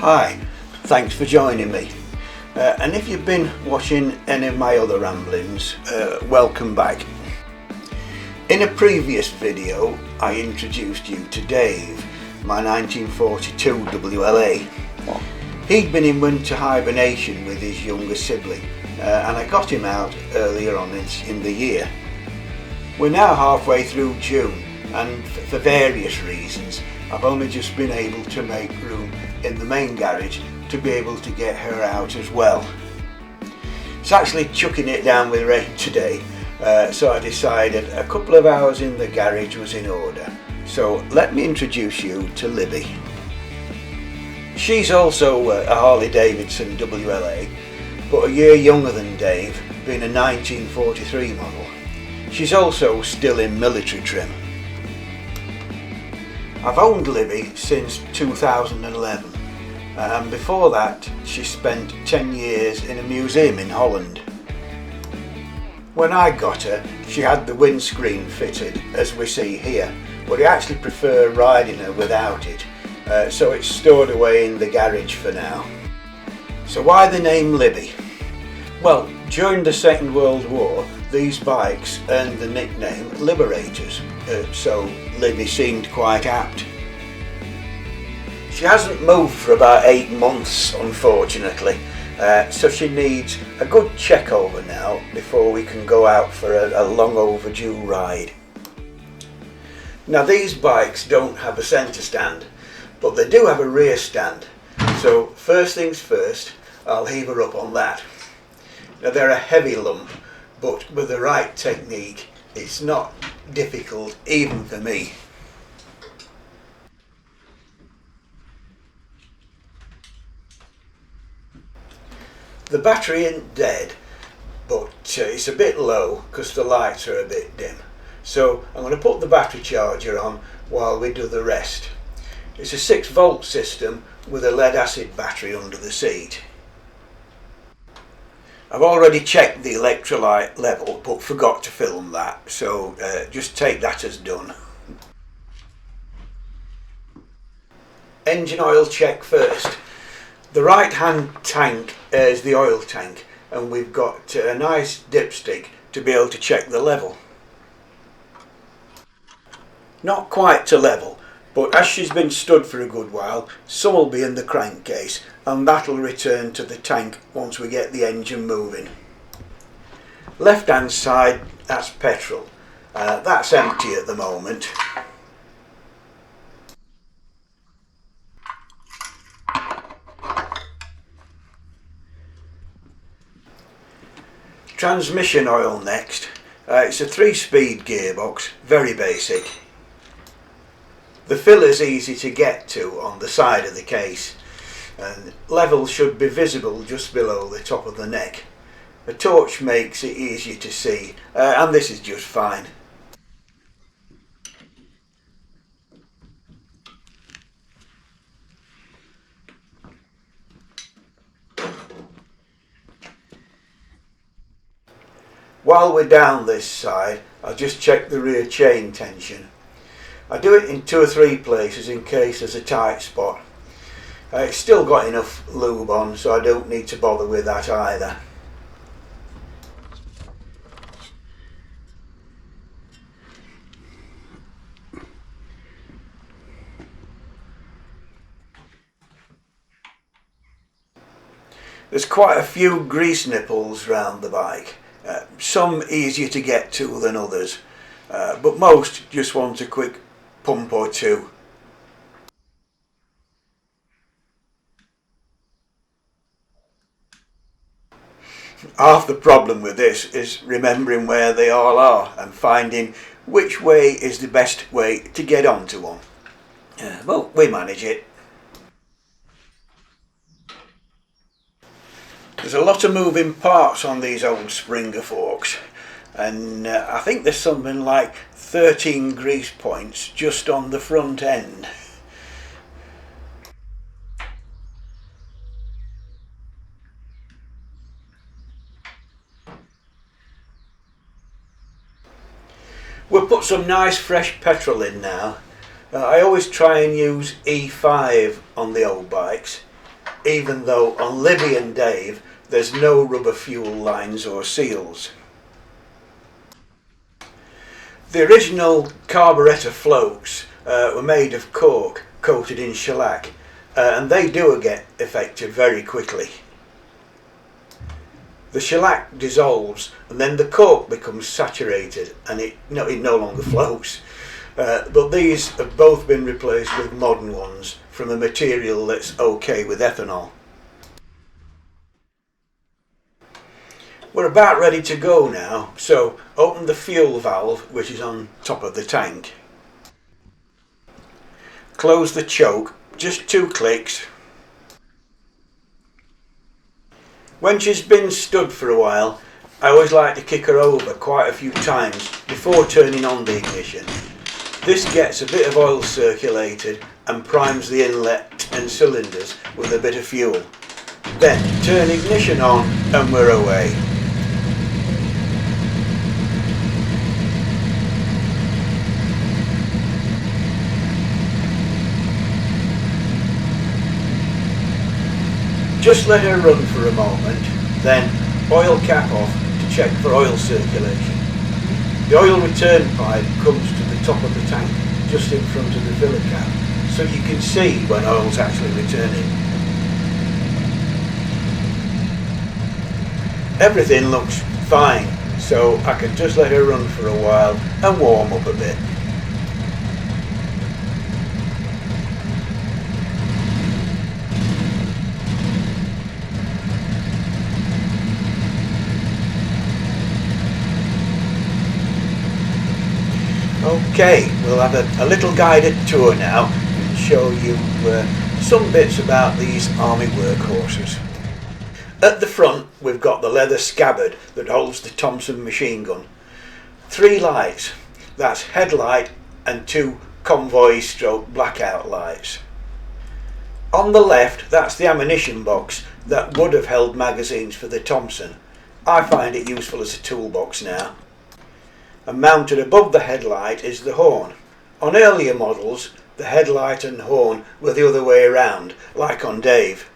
Hi, thanks for joining me. And if you've been watching any of my other ramblings, welcome back. In a previous video, I introduced you to Dave, my 1942 WLA. He'd been in winter hibernation with his younger sibling, and I got him out earlier on in the year. We're now halfway through June, and for various reasons, I've only just been able to make room in the main garage to be able to get her out as well. It's actually chucking it down with rain today, so I decided a couple of hours in the garage was in order. So let me introduce you to Libby. She's also a Harley Davidson WLA, but a year younger than Dave, being a 1943 model. She's also still in military trim. I've owned Libby since 2011, and before that she spent 10 years in a museum in Holland. When I got her, she had the windscreen fitted as we see here, but I actually prefer riding her without it, so it's stored away in the garage for now. So why the name Libby? Well, during the Second World War, these bikes earned the nickname Liberators, so Libby seemed quite apt. She hasn't moved for about 8 months, unfortunately, so she needs a good check over now before we can go out for a long overdue ride. Now, these bikes don't have a centre stand, but they do have a rear stand, so first things first, I'll heave her up on that. Now, they're a heavy lump, but with the right technique it's not difficult even for me. The battery ain't dead, but it's a bit low because the lights are a bit dim, so I'm going to put the battery charger on while we do the rest. It's a 6-volt system with a lead acid battery under the seat. I've already checked the electrolyte level but forgot to film that, so just take that as done. Engine oil check first. The right hand tank is the oil tank, and we've got a nice dipstick to be able to check the level. Not quite to level, but as she's been stood for a good while, some will be in the crankcase, and that'll return to the tank once we get the engine moving. Left hand side, that's petrol. That's empty at the moment. Transmission oil next. It's a 3-speed gearbox, very basic. The filler's easy to get to on the side of the case, and level should be visible just below the top of the neck. A torch makes it easier to see, and this is just fine. While we're down this side, I'll just check the rear chain tension. I do it in 2 or 3 places in case there's a tight spot. It's still got enough lube on, so I don't need to bother with that either. There's quite a few grease nipples round the bike, some easier to get to than others, but most just want a quick pump or two. Half the problem with this is remembering where they all are and finding which way is the best way to get onto one. Well, we manage it. There's a lot of moving parts on these old Springer forks, and I think there's something like 13 grease points just on the front end. We'll put some nice fresh petrol in now. I always try and use E5 on the old bikes. even though on Libby and Dave there's no rubber fuel lines or seals. The original carburettor floats were made of cork coated in shellac, and they do get affected very quickly. The shellac dissolves and then the cork becomes saturated and it no longer floats. But these have both been replaced with modern ones from a material that's okay with ethanol. We're about ready to go now, so open the fuel valve, which is on top of the tank. Close the choke, just 2 clicks. When she's been stood for a while, I always like to kick her over quite a few times before turning on the ignition. This gets a bit of oil circulated and primes the inlet and cylinders with a bit of fuel. Then turn ignition on and we're away. Just let her run for a moment, then oil cap off to check for oil circulation. The oil return pipe comes to the top of the tank, just in front of the filler cap, so you can see when oil's actually returning. Everything looks fine, so I can just let her run for a while and warm up a bit. Okay, we'll have a little guided tour now and show you some bits about these army workhorses. At the front we've got the leather scabbard that holds the Thompson machine gun. 3 lights, that's headlight and 2 convoy stroke blackout lights. On the left, that's the ammunition box that would have held magazines for the Thompson. I find it useful as a toolbox now. And mounted above the headlight is the horn. On earlier models, the headlight and horn were the other way around, like on Dave.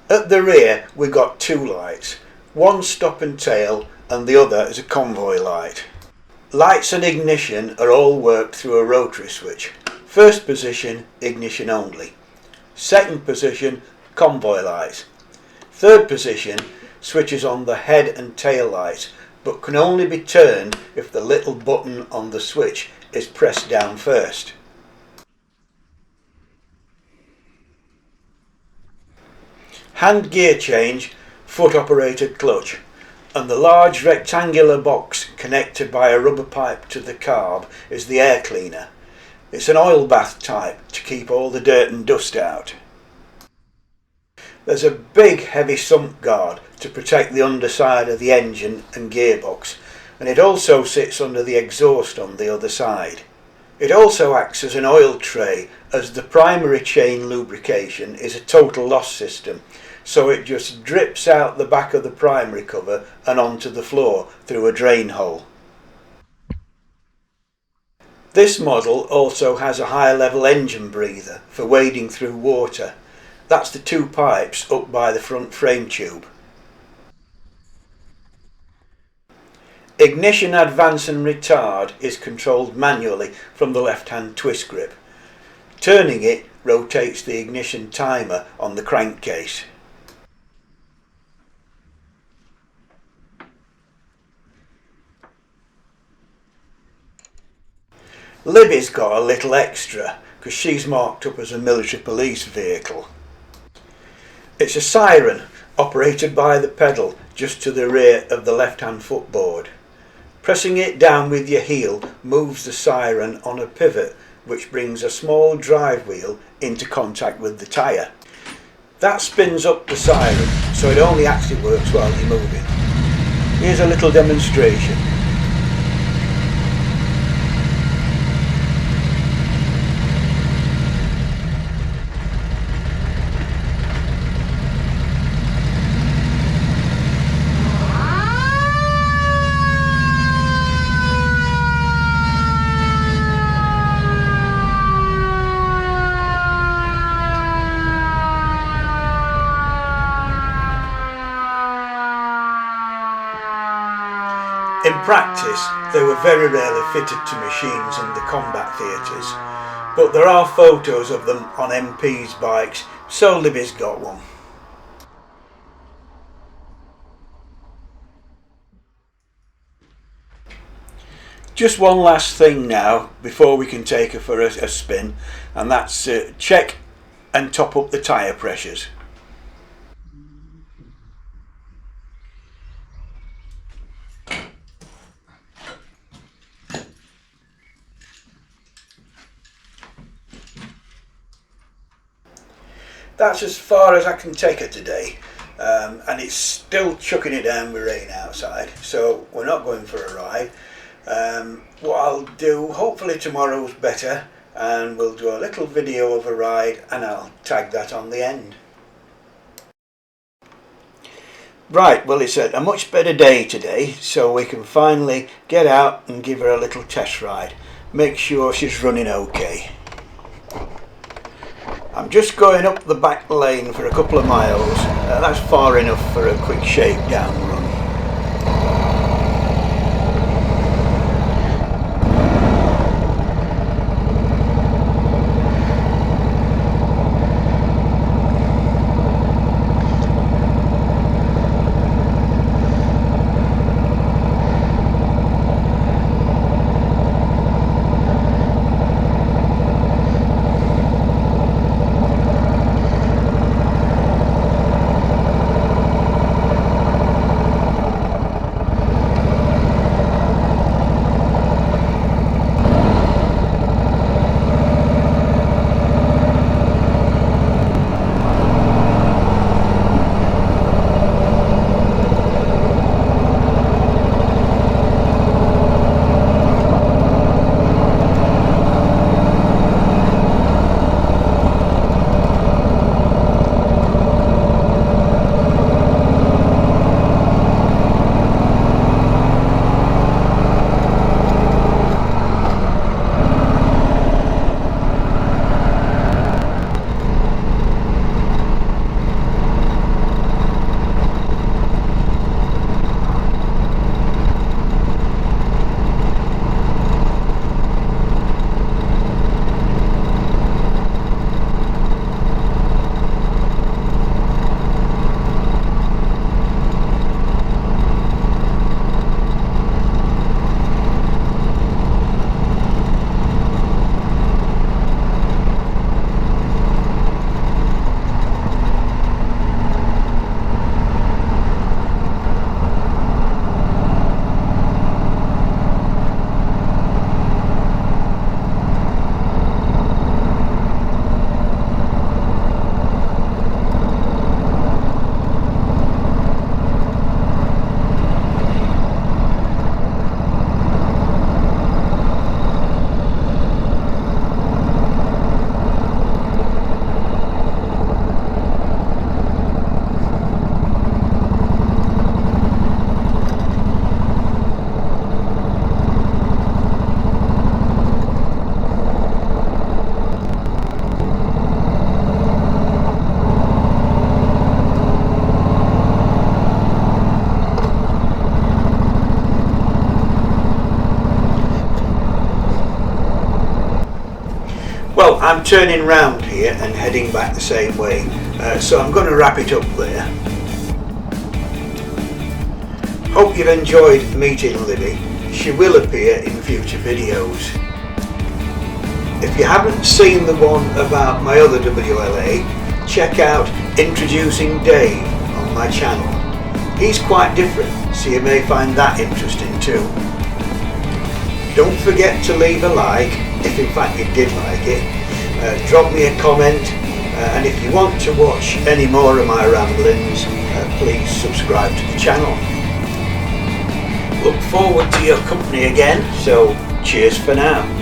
At the rear we got 2 lights, one stop and tail and the other is a convoy light. Lights and ignition are all worked through a rotary switch. First position, ignition only. Second position, convoy lights. Third position, switches on the head and tail lights, but can only be turned if the little button on the switch is pressed down first. Hand gear change, foot operated clutch, and the large rectangular box connected by a rubber pipe to the carb is the air cleaner. It's an oil bath type to keep all the dirt and dust out. There's a big heavy sump guard to protect the underside of the engine and gearbox, and it also sits under the exhaust on the other side. It also acts as an oil tray, as the primary chain lubrication is a total loss system, so it just drips out the back of the primary cover and onto the floor through a drain hole. This model also has a high level engine breather for wading through water. That's the 2 pipes up by the front frame tube. Ignition advance and retard is controlled manually from the left hand twist grip. Turning it rotates the ignition timer on the crankcase. Libby's got a little extra because she's marked up as a military police vehicle. It's a Siren operated by the pedal just to the rear of the left hand footboard. Pressing it down with your heel moves the Siren on a pivot which brings a small drive wheel into contact with the tyre. That spins up the Siren so it only actually works while you're moving. Here's a little demonstration. In practice, they were very rarely fitted to machines in the combat theatres, but there are photos of them on MP's bikes, so Libby's got one. Just one last thing now before we can take her for a spin, and that's check and top up the tyre pressures. That's as far as I can take her today, and it's still chucking it down with rain outside, so we're not going for a ride. What I'll do, hopefully tomorrow's better, and we'll do a little video of a ride and I'll tag that on the end. Right, well, it's a much better day today, so we can finally get out and give her a little test ride. Make sure she's running okay. I'm just going up the back lane for a couple of miles. That's far enough for a quick shakedown run. Well, I'm turning round here and heading back the same way, so I'm going to wrap it up there. Hope you've enjoyed meeting Libby. She will appear in future videos. If you haven't seen the one about my other WLA, check out Introducing Dave on my channel. He's quite different, so you may find that interesting too. Don't forget to leave a like, if in fact you did like it. Drop me a comment, and if you want to watch any more of my ramblings, please subscribe to the channel. Look forward to your company again, so cheers for now.